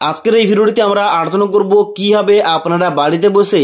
আজকের এই ভিডিওটিতে আমরা আলোচনা করব কিভাবে আপনারা বাড়িতে বসে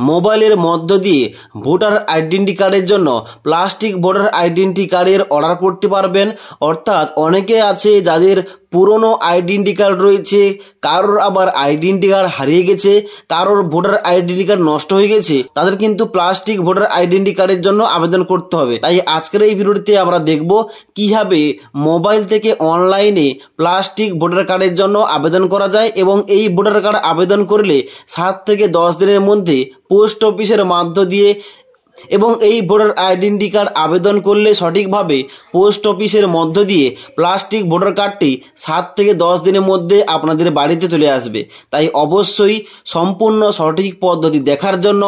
মোবাইলের মধ্য দিয়ে ভোটার আইডেন্টি কার্ডের জন্য প্লাস্টিক ভোটার আইডেন্টি কার্ডের অর্ডার করতে পারবেন। অর্থাৎ অনেকে আছে যাদের পুরনো আইডেন্টি কার্ড রয়েছে, কারোর আবার আইডেন্টি কার্ড হারিয়ে গেছে, কারোর ভোটার আইডেন্টি কার্ড নষ্ট হয়ে গেছে, তাদের কিন্তু প্লাস্টিক ভোটার আইডেন্টি কার্ডের জন্য আবেদন করতে হবে। তাই আজকের এই ভিডিওটিতে আমরা দেখব কিভাবে মোবাইল থেকে অনলাইনে প্লাস্টিক ভোটার কার্ডের জন্য আবেদন করা যায় এবং এই ভোটার কার্ড আবেদন করলে 7 থেকে 10 দিনের মধ্যে পোস্ট অফিসের মাধ্য দিয়ে এবং এই ভোটার আইডেন্টি কার্ড আবেদন করলে সঠিকভাবে পোস্ট অফিসের মধ্য দিয়ে প্লাস্টিক ভোটার কার্ডটি 7 থেকে 10 দিনের মধ্যে আপনাদের বাড়িতে চলে আসবে। তাই অবশ্যই সম্পূর্ণ সঠিক পদ্ধতি দেখার জন্য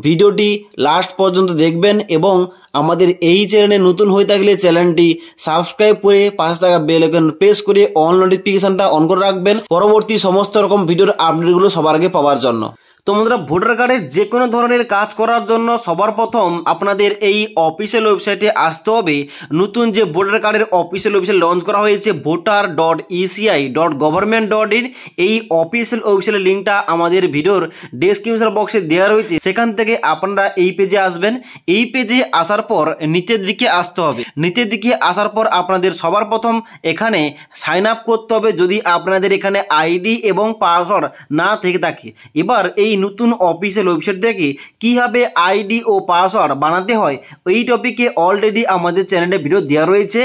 ভিডিওটি লাস্ট পর্যন্ত দেখবেন এবং আমাদের এই চ্যানেলে নতুন হয়ে থাকলে চ্যানেলটি সাবস্ক্রাইব করে পাশে থাকা বেল আইকন প্রেস করে অল নোটিফিকেশনটা অন করে রাখবেন পরবর্তী সমস্ত রকম ভিডিওর আপডেটগুলো সবার আগে পাওয়ার জন্য। তো বন্ধুরা, ভোটার কার্ডের যে কোনো ধরনের কাজ করার জন্য সবার প্রথম আপনাদের এই অফিসিয়াল ওয়েবসাইটে আসতে হবে। নতুন যে ভোটার কার্ডের অফিসিয়াল ওয়েবসাইট লঞ্চ করা হয়েছে voter.eci.government.in, এই অফিসিয়াল ওয়েবসাইটের লিঙ্কটা আমাদের ভিডিওর ডেসক্রিপশন বক্সে দেওয়া রয়েছে। সেখান থেকে আপনারা এই পেজে আসবেন। এই পেজে আসার পর নিচের দিকে আসতে হবে। নিচের দিকে আসার পর আপনাদের সবার প্রথম এখানে সাইন আপ করতে হবে যদি আপনাদের এখানে আইডি এবং পাসওয়ার্ড না থেকে থাকে। এবার এই নতুন অফিসিয়াল ওয়েবসাইট থেকে কীভাবে আইডি ও পাসওয়ার্ড বানাতে হয় এই টপিকে অলরেডি আমাদের চ্যানেলে ভিডিও দেওয়া রয়েছে,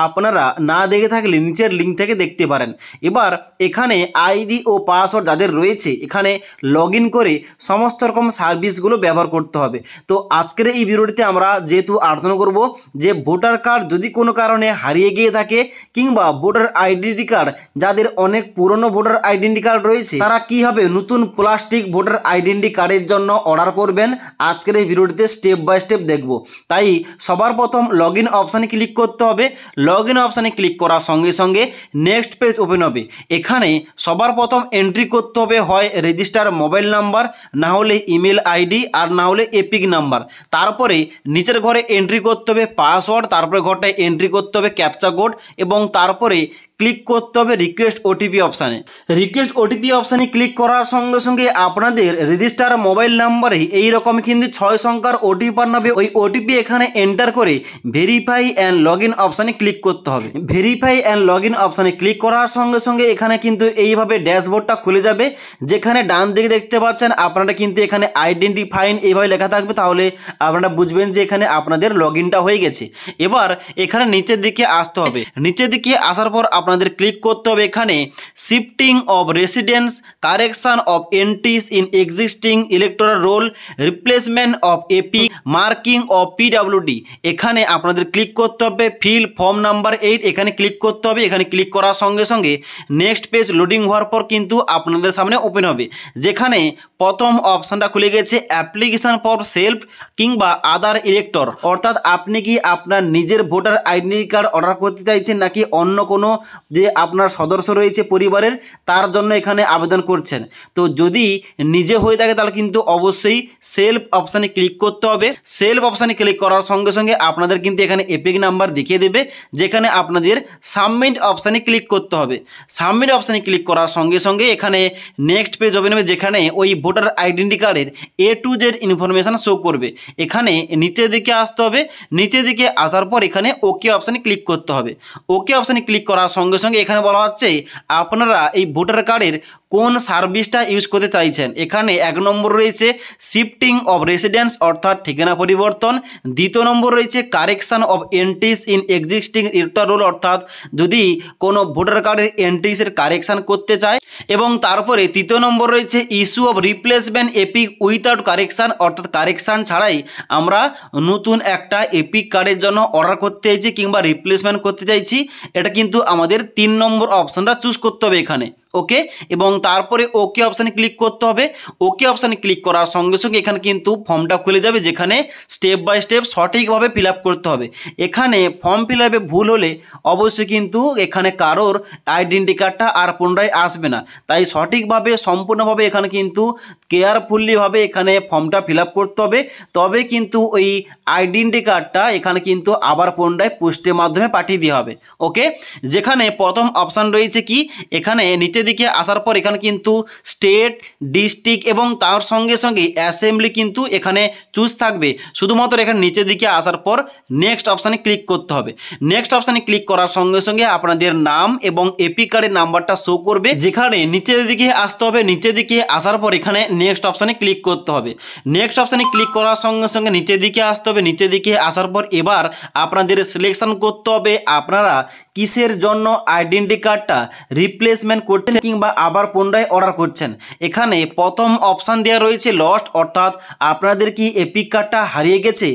আপনারা না দেখে থাকলে নিচের লিঙ্ক থেকে দেখতে পারেন। এবার এখানে আইডি ও পাসওয়ার্ড যাদের রয়েছে এখানে লগ ইন করে সমস্ত রকম সার্ভিসগুলো ব্যবহার করতে হবে। তো আজকের এই ভিডিওটিতে আমরা যেহেতু আলোচনা করব যে ভোটার কার্ড যদি কোনো কারণে হারিয়ে গিয়ে থাকে কিংবা ভোটার আইডেন্টি কার্ড যাদের অনেক পুরনো ভোটার আইডেন্টি কার্ড রয়েছে তারা কীভাবে নতুন প্লাস্টিক ভোটার আইডেন্টি কার্ডের জন্য অর্ডার করবেন আজকের এই ভিডিওটিতে স্টেপ বাই স্টেপ দেখব। তাই সবার প্রথম লগ ইন অপশানে ক্লিক করতে হবে। লগ ইন অপশানে ক্লিক করার সঙ্গে সঙ্গে নেক্সট পেজ ওপেন হবে। এখানে সবার প্রথম এন্ট্রি করতে হবে হয় রেজিস্টার মোবাইল নাম্বার, না হলে ইমেল আইডি, আর না হলে এপিক নাম্বার। তারপরে নিচের ঘরে এন্ট্রি করতে হবে পাসওয়ার্ড, তারপরে ঘরটায় এন্ট্রি করতে হবে ক্যাপচা কোড এবং তারপরে ক্লিক করতে হবে রিকোয়েস্ট ওটিপি অপশানে। রিকোয়েস্ট ওটিপি অপশানে ক্লিক করার সঙ্গে সঙ্গে আপনাদের রেজিস্টার মোবাইল নাম্বারে এইরকম কিন্তু 6 সংখ্যার ওটিপি পাঠাবে। ওই ওটিপি এখানে এন্টার করে ভেরিফাই অ্যান্ড লগ ইন অপশানে ক্লিক করতে হবে। ভেরিফাই অ্যান্ড লগ ইন অপশানে ক্লিক করার সঙ্গে সঙ্গে এখানে কিন্তু এইভাবে ড্যাশবোর্ডটা খুলে যাবে। যেখানে ডান দিকে দেখতে পাচ্ছেন আপনারা কিন্তু এখানে আইডেন্টিফাইন এইভাবে লেখা থাকবে, তাহলে আপনারা বুঝবেন যে এখানে আপনাদের লগ ইনটা হয়ে গেছে। এবার এখানে নিচের দিকে আসতে হবে। নিচের দিকে আসার পর আপনাদের ক্লিক করতে হবে এখানে shifting of residence, correction of entries in existing electoral roll, replacement of EPIC, marking of পিডব্লিউডি। এখানে আপনাদের ক্লিক করতে হবে ফিল ফর্ম নাম্বার 8, এখানে ক্লিক করতে হবে। এখানে ক্লিক করার সঙ্গে সঙ্গে নেক্সট পেজ লোডিং হওয়ার পর কিন্তু আপনাদের সামনে ওপেন হবে। যেখানে প্রথম অপশানটা খুলে গেছে অ্যাপ্লিকেশন ফর সেলফ কিংবা আদার ইলেক্টর, অর্থাৎ আপনি কি আপনার নিজের ভোটার আইডেন্টি কার্ড অর্ডার করতে চাইছেন নাকি অন্য কোনো যে আপনার সদস্য রয়েছে পরিবারের তার জন্য এখানে আবেদন করছেন। তো যদি নিজে হয়ে থাকে তাহলে কিন্তু অবশ্যই সেলফ অপশানে ক্লিক করতে হবে। সেলফ অপশানে ক্লিক করার সঙ্গে সঙ্গে আপনাদের কিন্তু এখানে এপিক নাম্বার দেখিয়ে দেবে, যেখানে আপনাদের সাবমিট অপশানে ক্লিক করতে হবে। সাবমিট অপশানে ক্লিক করার সঙ্গে সঙ্গে এখানে নেক্সট পেজ ওপেন হবে, যেখানে ওই ভোটার আইডেন্টি কার্ডের A to Z information show করবে। এখানে নিচের দিকে আসতে হবে। নিচের দিকে আসার পর এখানে ওকে অপশানে ক্লিক করতে হবে। ওকে অপশানে ক্লিক করার সঙ্গে সঙ্গে এখানে বলা হচ্ছে আপনারা এই ভোটার কার্ডের কোন সার্ভিসটা ইউজ করতে চাইছেন। এখানে 1 নম্বর রয়েছে শিফটিং অফ রেসিডেন্স অর্থাৎ ঠিকানা পরিবর্তন, 2 নম্বর রয়েছে correction of entries in existing electoral role, অর্থাৎ যদি কোনো ভোটার কার্ডের এন্ট্রিজের কারেকশান করতে চায়, এবং তারপরে 3 নম্বর রয়েছে issue of replacement epic without correction, অর্থাৎ কারেকশান ছাড়াই আমরা নতুন একটা এপিক কার্ডের জন্য অর্ডার করতে চাইছি কিংবা রিপ্লেসমেন্ট করতে চাইছি। এটা কিন্তু আমাদের 3 নম্বর অপশানটা চুজ করতে হবে এখানে। ওকে, এবং তারপরে ওকে অপশানে ক্লিক করতে হবে। ওকে অপশানে ক্লিক করার সঙ্গে সঙ্গে এখানে কিন্তু ফর্মটা খুলে যাবে, যেখানে স্টেপ বাই স্টেপ সঠিকভাবে ফিল আপ করতে হবে। এখানে ফর্ম ফিল আপে ভুল হলে অবশ্যই কিন্তু এখানে কারোর আইডেন্টি কার্ডটা আর পুনরায় আসবে না। তাই সঠিকভাবে সম্পূর্ণভাবে এখানে কিন্তু কেয়ারফুলিভাবে এখানে ফর্মটা ফিল আপ করতে হবে, তবে কিন্তু ওই আইডেন্টি কার্ডটা এখানে কিন্তু আবার পুনরায় পোস্টের মাধ্যমে পাঠিয়ে দেওয়া হবে। ওকে, যেখানে প্রথম অপশান রয়েছে কি, এখানে নিচে দিকে আসার পর এখানে কিন্তু স্টেট, ডিস্ট্রিক্ট এবং তার সঙ্গে সঙ্গে অ্যাসেম্বলি কিন্তু এখানে চুজ থাকবে। শুধুমাত্র এখানে নিচের দিকে আসার পর নেক্সট অপশানে ক্লিক করতে হবে। নেক্সট অপশানে ক্লিক করার সঙ্গে সঙ্গে আপনাদের নাম এবং এপি কার্ডের নাম্বারটা শো করবে, যেখানে নিচের দিকে আসতে হবে। নিচের দিকে আসার পর এখানে নেক্সট অপশানে ক্লিক করতে হবে। নেক্সট অপশানে ক্লিক করার সঙ্গে সঙ্গে নিচের দিকে আসতে হবে। নিচের দিকে আসার পর এবার আপনাদের সিলেকশন করতে হবে আপনারা কিসের জন্য আইডেন্টি কার্ডটা রিপ্লেসমেন্ট করছেন কিংবা আবার পুনরায় অর্ডার করছেন। এখানে প্রথম অপশান দেওয়া রয়েছে লস্ট, অর্থাৎ আপনাদের কি এপিক কার্ডটা হারিয়ে গেছে।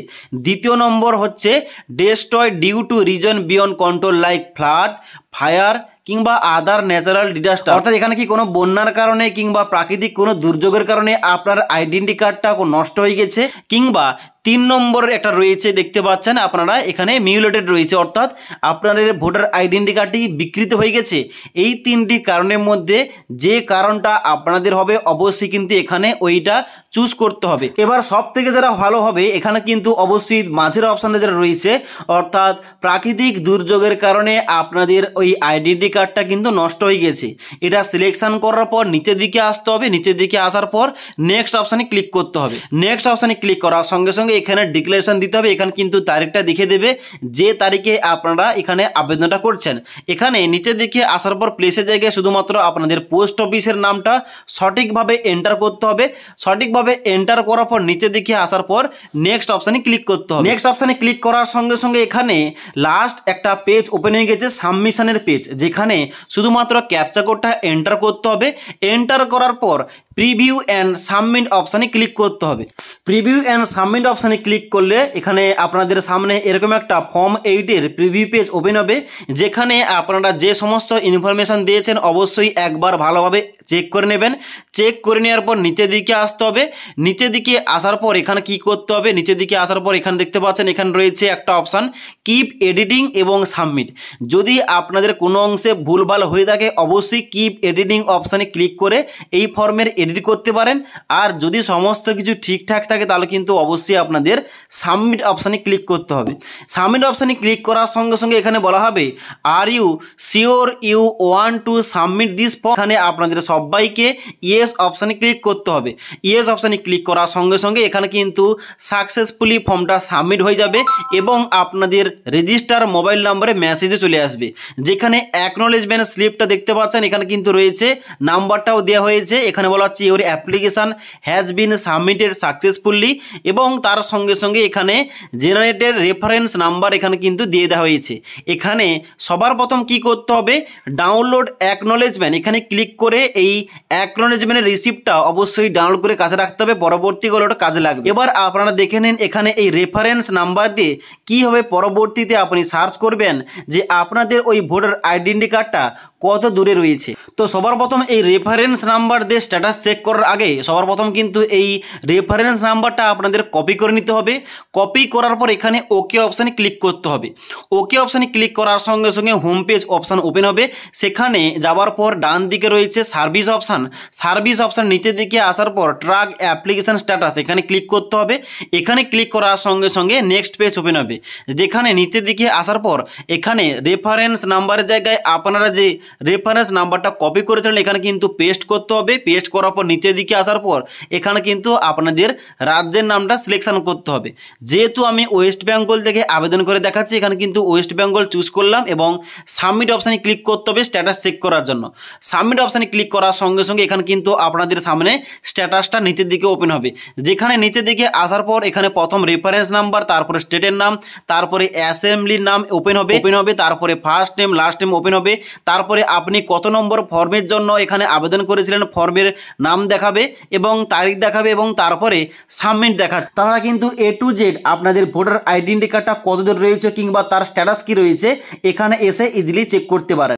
দ্বিতীয় নম্বর হচ্ছে destroy due to reason beyond control like flood, fire কিংবা আদার ন্যাচারাল ডিজাস্টার, অর্থাৎ এখানে কি কোনো বন্যার কারণে কিংবা প্রাকৃতিক কোনো দুর্যোগের কারণে আপনার আইডেন্টি কার্ডটা নষ্ট হয়ে গেছে। কিংবা 3 নম্বর একটা রয়েছে, দেখতে পাচ্ছেন আপনারা এখানে মিউলেটেড রয়েছে, অর্থাৎ আপনাদের ভোটার আইডেন্টি কার্ডটি বিকৃত হয়ে গেছে। এই 3টি কারণের মধ্যে যে কারণটা আপনাদের হবে অবশ্যই কিন্তু এখানে ওইটা চুজ করতে হবে। এবার সব থেকে যারা ভালো হবে এখানে কিন্তু অবশ্যই মাঝের অপশানে যারা রয়েছে, অর্থাৎ প্রাকৃতিক দুর্যোগের কারণে আপনাদের ওই আইডেন্টি কার্ডটা কিন্তু নষ্ট হয়ে গেছে। এটা সিলেকশন করার পর নিচের দিকে আসতে হবে। নিচের দিকে আসার পর নেক্সট অপশানে ক্লিক করতে হবে। নেক্সট অপশানে ক্লিক করার সঙ্গে সঙ্গে এখানে ডিক্লারেশন দিতে হবে। এখানে কিন্তু তারিখটা দেখিয়ে দেবে যে তারিখে আপনারা এখানে আবেদনটা করছেন। এখানে নিচের দিকে আসার পর প্লেসের জায়গায় শুধুমাত্র আপনাদের পোস্ট অফিসের নামটা সঠিকভাবে এন্টার করতে হবে। সঠিকভাবে এন্টার করার পর নিচের দিকে আসার পর নেক্সট অপশানে ক্লিক করতে হবে। নেক্সট অপশানে ক্লিক করার সঙ্গে সঙ্গে এখানে লাস্ট একটা পেজ ওপেন হয়ে গেছে, সাবমিশনের পেজ, যেখানে শুধুমাত্র ক্যাপচা কোডটা এন্টার করতে হবে। এন্টার করার পর প্রিভিউ অ্যান্ড সাবমিট অপশানে ক্লিক করতে হবে। প্রিভিউ অ্যান্ড সাবমিট অপশানে ক্লিক করলে এখানে আপনাদের সামনে এরকম একটা ফর্ম 8-এর প্রিভিউ পেজ ওপেন হবে, যেখানে আপনারা যে সমস্ত ইনফরমেশান দিয়েছেন অবশ্যই একবার ভালোভাবে চেক করে নেবেন। চেক করে নেওয়ার পর নিচের দিকে আসতে হবে। নিচের দিকে আসার পর এখানে কি করতে হবে, নিচের দিকে আসার পর এখানে দেখতে পাচ্ছেন এখানে রয়েছে একটা অপশান কিপ এডিটিং এবং সাবমিট। যদি আপনাদের কোনো অংশে ভুলভাল হয়ে থাকে অবশ্যই কিপ এডিটিং অপশানে ক্লিক করে এই ফর্মের এডিট করতে পারেন। আর যদি সমস্ত কিছু ঠিকঠাক থাকে তাহলে কিন্তু অবশ্যই আপনাদের সাবমিট অপশানে ক্লিক করতে হবে। সাবমিট অপশানে ক্লিক করার সঙ্গে সঙ্গে এখানে বলা হবে are you sure you want to submit this form. এখানে আপনাদের সবাইকে ইয়েস অপশানে ক্লিক করতে হবে। ইয়েস অপশানে ক্লিক করার সঙ্গে সঙ্গে এখানে কিন্তু সাকসেসফুলি ফর্মটা সাবমিট হয়ে যাবে এবং আপনাদের রেজিস্টার মোবাইল নম্বরে মেসেজে চলে আসবে, যেখানে অ্যাকনোলেজমেন্ট স্লিপটা দেখতে পাচ্ছেন এখানে কিন্তু রয়েছে, নাম্বারটাও দেওয়া হয়েছে। এখানে বলা হচ্ছে your application has been submitted successfully এবং তার সঙ্গে সঙ্গে এখানে জেনারেটেড রেফারেন্স নাম্বার এখানে কিন্তু দিয়ে দেওয়া হয়েছে। এখানে সবার প্রথম কি করতে হবে, ডাউনলোড অ্যাকনোলেজমেন্ট, এখানে ক্লিক করে এই অ্যাকনোলেজমেন্টের রিসিপ্টটা অবশ্যই ডাউনলোড করে কাছে রাখতে হবে, পরবর্তীকালে ওটা কাজে লাগবে। এবার আপনারা দেখে নিন এখানে এই রেফারেন্স নাম্বার দিয়ে কী হবে, পরবর্তীতে আপনি সার্চ করবেন যে আপনাদের ওই ভোটার আইডেন্টি কার্ডটা কত দূরে রয়েছে। তো সবার প্রথম এই রেফারেন্স নাম্বার দিয়ে স্ট্যাটাস চেক করার আগে সবার প্রথম কিন্তু এই রেফারেন্স নাম্বারটা আপনাদের কপি করে নিতে হবে। কপি করার পর এখানে ওকে অপশানে ক্লিক করতে হবে। ওকে অপশানে ক্লিক করার সঙ্গে সঙ্গে হোম পেজ অপশান ওপেন হবে। সেখানে যাওয়ার পর ডান দিকে রয়েছে সার্ভিস অপশান। সার্ভিস অপশান নিচের দিকে আসার পর ট্র্যাক অ্যাপ্লিকেশান স্ট্যাটাস এখানে ক্লিক করতে হবে। এখানে ক্লিক করার সঙ্গে সঙ্গে নেক্সট পেজ ওপেন হবে, যেখানে নিচের দিকে আসার পর এখানে রেফারেন্স নাম্বারের জায়গায় আপনারা যে রেফারেন্স নাম্বারটা কপি করেছিলেন এখানে কিন্তু পেস্ট করতে হবে। পেস্ট করার পর নিচের দিকে আসার পর এখানে কিন্তু আপনাদের রাজ্যের নামটা সিলেকশন করতে হবে। যেহেতু আমি ওয়েস্ট বেঙ্গল থেকে আবেদন করে দেখাচ্ছি, এখানে কিন্তু ওয়েস্ট বেঙ্গল চুজ করলাম এবং সাবমিট অপশানে ক্লিক করতে হবে স্ট্যাটাস চেক করার জন্য। সাবমিট অপশানে ক্লিক করার সঙ্গে সঙ্গে এখানে কিন্তু আপনাদের সামনে স্ট্যাটাসটা নিচের দিকে ওপেন হবে, যেখানে নিচের দিকে আসার পর এখানে প্রথম রেফারেন্স নাম্বার, তারপরে স্টেটের নাম, তারপরে অ্যাসেম্বলির নাম ওপেন হবে, তারপরে first name last name open হবে, তারপরে আপনি কত নম্বর ফর্মের জন্য এখানে আবেদন করেছিলেন ফর্মের নাম দেখাবে এবং তারিখ দেখাবে এবং তারপরে সাবমিট দেখাবে। তারা কিন্তু A to Z আপনাদের ভোটার আইডেন্টি কার্ডটা কত দূর রয়েছে কিংবা তার স্ট্যাটাস কি রয়েছে এখানে এসে ইজিলি চেক করতে পারেন।